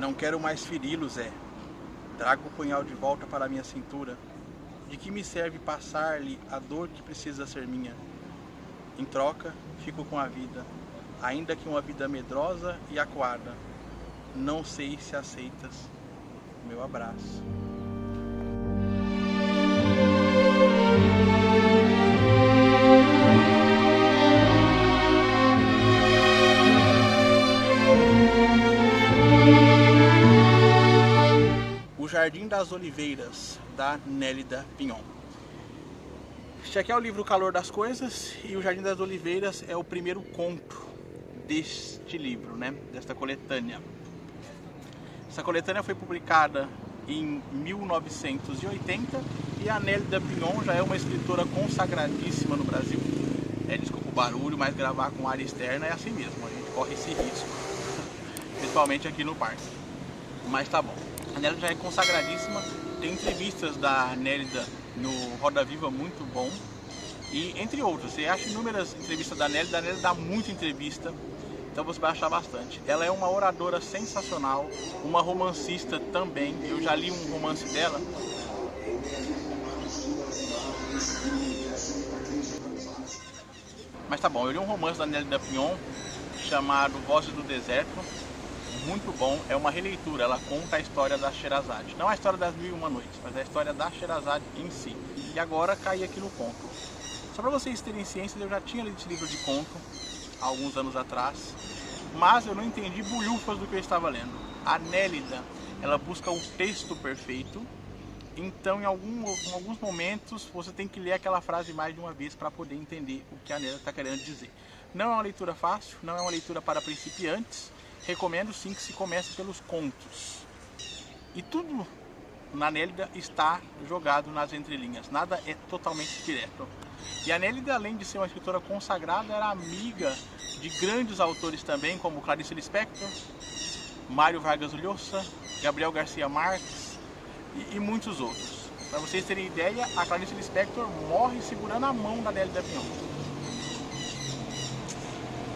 Não quero mais feri-lo, Zé. Trago o punhal de volta para minha cintura. De que me serve passar-lhe a dor que precisa ser minha? Em troca, fico com a vida, ainda que uma vida medrosa e acuada. Não sei se aceitas meu abraço. O Jardim das Oliveiras, da Nélida Pinhon. Este aqui é o livro O Calor das Coisas, e o Jardim das Oliveiras é o primeiro conto deste livro, desta coletânea. Essa coletânea foi publicada em 1980 e a Nélida Pinhon já é uma escritora consagradíssima no Brasil. Desculpa o barulho, mas gravar com área externa é assim mesmo, a gente corre esse risco, principalmente aqui no parque. Mas tá bom. A Nélida já é consagradíssima, tem entrevistas da Nélida no Roda Viva muito bom, e entre outros, você acha inúmeras entrevistas da Nélida. A Nélida dá muita entrevista, então você vai achar bastante. Ela é uma oradora sensacional, uma romancista também. Eu já li um romance dela. Mas tá bom, eu li um romance da Nélida Pinhon chamado Vozes do Deserto, muito bom. É uma releitura, ela conta a história da Sherazade. Não a história das Mil e Uma Noites, mas a história da Sherazade em si. E agora cai aqui no conto. Só para vocês terem ciência, eu já tinha lido esse livro de conto há alguns anos atrás, mas eu não entendi bulhufas do que eu estava lendo. A Nélida, ela busca o texto perfeito, então em alguns momentos você tem que ler aquela frase mais de uma vez para poder entender o que a Nélida está querendo dizer. Não é uma leitura fácil, não é uma leitura para principiantes. Recomendo sim que se comece pelos contos. E tudo na Nélida está jogado nas entrelinhas, nada é totalmente direto. E a Nélida, além de ser uma escritora consagrada, era amiga de grandes autores também, como Clarice Lispector, Mário Vargas Llosa, Gabriel Garcia Marques e muitos outros. Para vocês terem ideia, a Clarice Lispector morre segurando a mão da Nélida Pinhon.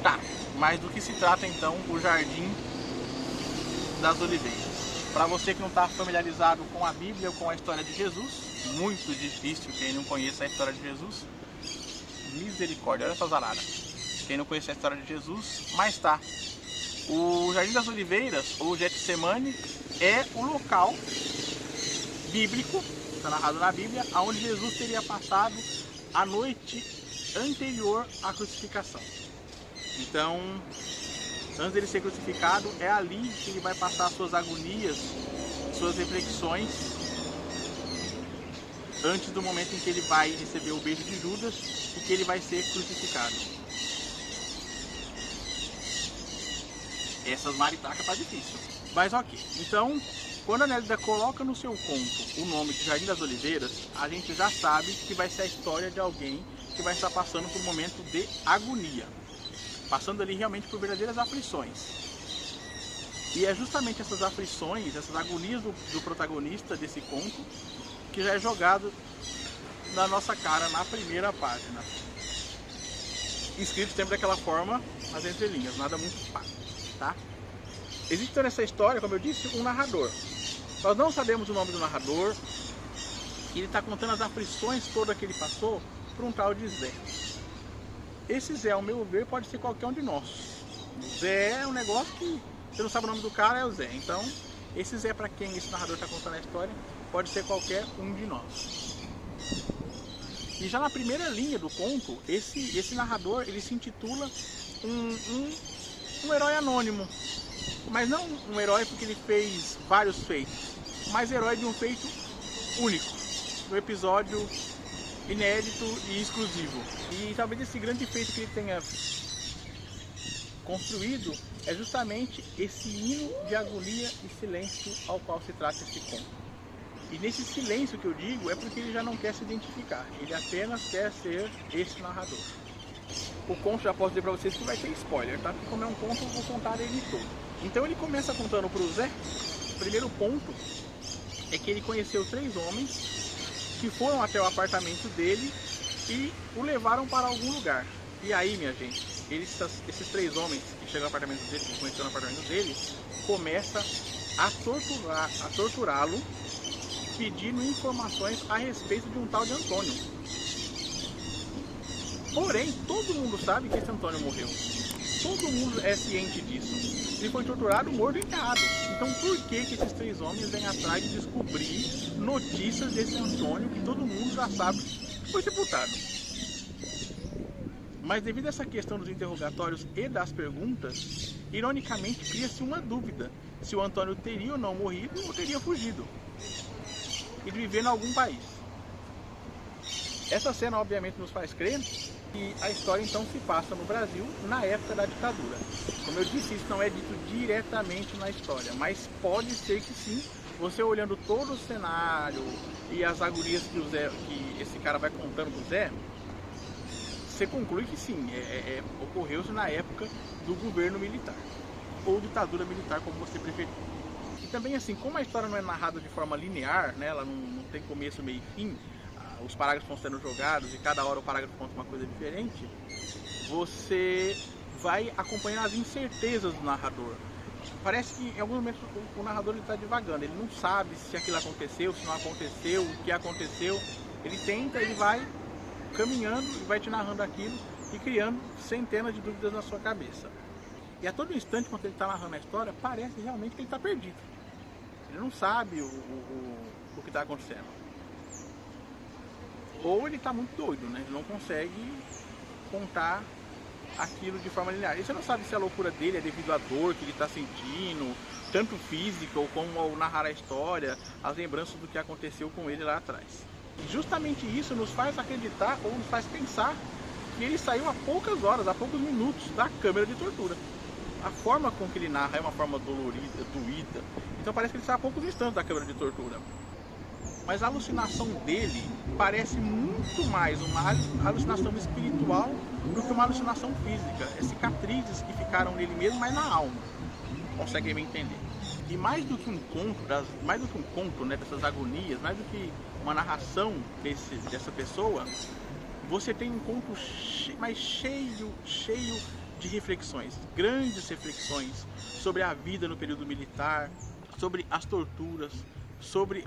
Tá, mas do que se trata então o Jardim das Oliveiras? Para você que não está familiarizado com a Bíblia ou com a história de Jesus, muito difícil quem não conhece a história de Jesus. Misericórdia, olha essa zarada. Quem não conhece a história de Jesus, mas tá. O Jardim das Oliveiras, ou Getsemane, é o local bíblico, está narrado na Bíblia, onde Jesus teria passado a noite anterior à crucificação. Então, antes dele ser crucificado, é ali que ele vai passar suas agonias, suas reflexões, antes do momento em que ele vai receber o beijo de Judas e que ele vai ser crucificado. Essas maritacas tá difícil, mas ok. Então, quando a Nélida coloca no seu conto o nome de Jardim das Oliveiras, a gente já sabe que vai ser a história de alguém que vai estar passando por um momento de agonia, passando ali realmente por verdadeiras aflições. E é justamente essas aflições, essas agonias do protagonista desse conto, que já é jogado na nossa cara na primeira página. Escrito sempre daquela forma, nas entrelinhas, nada muito fácil, tá? Existe nessa história, como eu disse, um narrador. Nós não sabemos o nome do narrador, e ele está contando as aflições todas que ele passou por um tal de Zé. Esse Zé, ao meu ver, pode ser qualquer um de nós. O Zé é um negócio que você não sabe o nome do cara, é o Zé. Então, esse Zé, para quem esse narrador está contando a história, pode ser qualquer um de nós. E já na primeira linha do conto, esse narrador, ele se intitula um herói anônimo. Mas não um herói porque ele fez vários feitos, mas herói de um feito único, um episódio inédito e exclusivo. E talvez esse grande feito que ele tenha construído é justamente esse hino de agonia e silêncio ao qual se trata esse conto. E nesse silêncio que eu digo é porque ele já não quer se identificar, ele apenas quer ser esse narrador. O conto, já posso dizer para vocês que vai ter spoiler, tá? Porque como é um conto, eu vou contar ele todo. Então ele começa contando para o Zé. O primeiro ponto é que ele conheceu 3 homens que foram até o apartamento dele e o levaram para algum lugar. E aí, minha gente, esses 3 homens que chegam no apartamento dele, que conheceram no apartamento dele, começa a torturá-lo, pedindo informações a respeito de um tal de Antônio. Porém, todo mundo sabe que esse Antônio morreu. Todo mundo é ciente disso. Ele foi torturado, morto e enterrado. Então por que esses 3 homens vêm atrás de descobrir notícias desse Antônio que todo mundo já sabe que foi sepultado? Mas devido a essa questão dos interrogatórios e das perguntas, ironicamente cria-se uma dúvida se o Antônio teria ou não morrido ou teria fugido e de viver em algum país. Essa cena obviamente nos faz crer que a história então se passa no Brasil na época da ditadura. Como eu disse, isso não é dito diretamente na história, mas pode ser que sim, você olhando todo o cenário e as agorias que esse cara vai contando pro Zé, você conclui que sim, ocorreu-se na época do governo militar, ou ditadura militar, como você preferir. E também assim, como a história não é narrada de forma linear, né, ela não tem começo, meio e fim, os parágrafos vão sendo jogados e cada hora o parágrafo conta uma coisa diferente, você vai acompanhando as incertezas do narrador. Parece que em alguns momentos o narrador está divagando, ele não sabe se aquilo aconteceu, se não aconteceu, o que aconteceu. Ele tenta, ele vai caminhando e vai te narrando aquilo e criando centenas de dúvidas na sua cabeça. E a todo instante, quando ele está narrando a história, parece realmente que ele está perdido. Ele não sabe o que está acontecendo. Ou ele está muito doido, né? Ele não consegue contar aquilo de forma linear. E você não sabe se a loucura dele é devido à dor que ele está sentindo, tanto física ou como ao narrar a história, as lembranças do que aconteceu com ele lá atrás. E justamente isso nos faz acreditar ou nos faz pensar que ele saiu há poucas horas, há poucos minutos da câmera de tortura. A forma com que ele narra é uma forma dolorida, doída, então parece que ele sai há poucos instantes da câmera de tortura. Mas a alucinação dele parece muito mais uma alucinação espiritual do que uma alucinação física. É cicatrizes que ficaram nele mesmo, mas na alma. Conseguem me entender? E mais do que um conto, né, dessas agonias, mais do que uma narração dessa pessoa, você tem um conto cheio de reflexões, grandes reflexões sobre a vida no período militar, sobre as torturas, sobre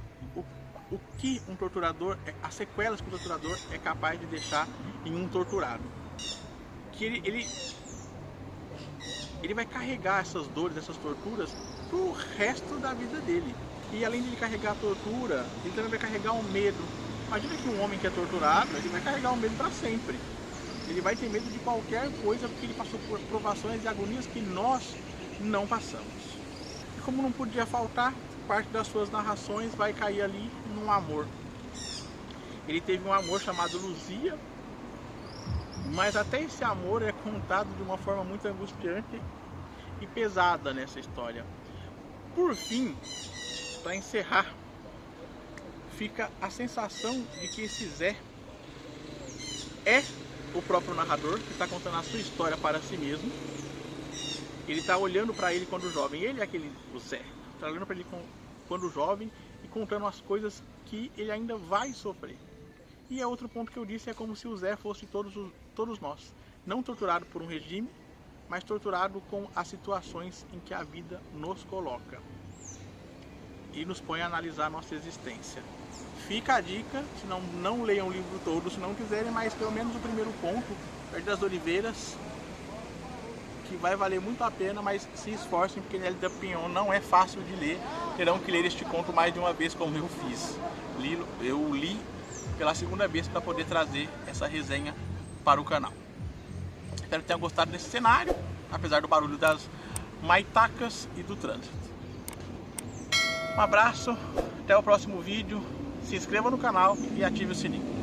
o que um torturador, as sequelas que o torturador é capaz de deixar em um torturado. Que ele vai carregar essas dores, essas torturas pro resto da vida dele. E além de ele carregar a tortura, ele também vai carregar o medo. Imagina que um homem que é torturado, ele vai carregar o medo para sempre. Ele vai ter medo de qualquer coisa porque ele passou por provações e agonias que nós não passamos. E como não podia faltar, parte das suas narrações vai cair ali num amor. Ele teve um amor chamado Luzia, mas até esse amor é contado de uma forma muito angustiante e pesada nessa história. Por fim, para encerrar, fica a sensação de que esse Zé é o próprio narrador que está contando a sua história para si mesmo. Ele está olhando para ele quando jovem, ele é o Zé, está olhando para ele quando jovem e contando as coisas que ele ainda vai sofrer. E é outro ponto que eu disse, é como se o Zé fosse todos nós, não torturado por um regime, mas torturado com as situações em que a vida nos coloca e nos põe a analisar a nossa existência. Fica a dica, se não leiam o livro todo, se não quiserem, mas pelo menos o primeiro ponto, Perdido das Oliveiras, que vai valer muito a pena, mas se esforcem, porque Nélia Pinhon não é fácil de ler, terão que ler este conto mais de uma vez, como eu fiz. Eu li pela segunda vez para poder trazer essa resenha para o canal. Espero que tenham gostado desse cenário, apesar do barulho das maitacas e do trânsito. Um abraço, até o próximo vídeo, se inscreva no canal e ative o sininho.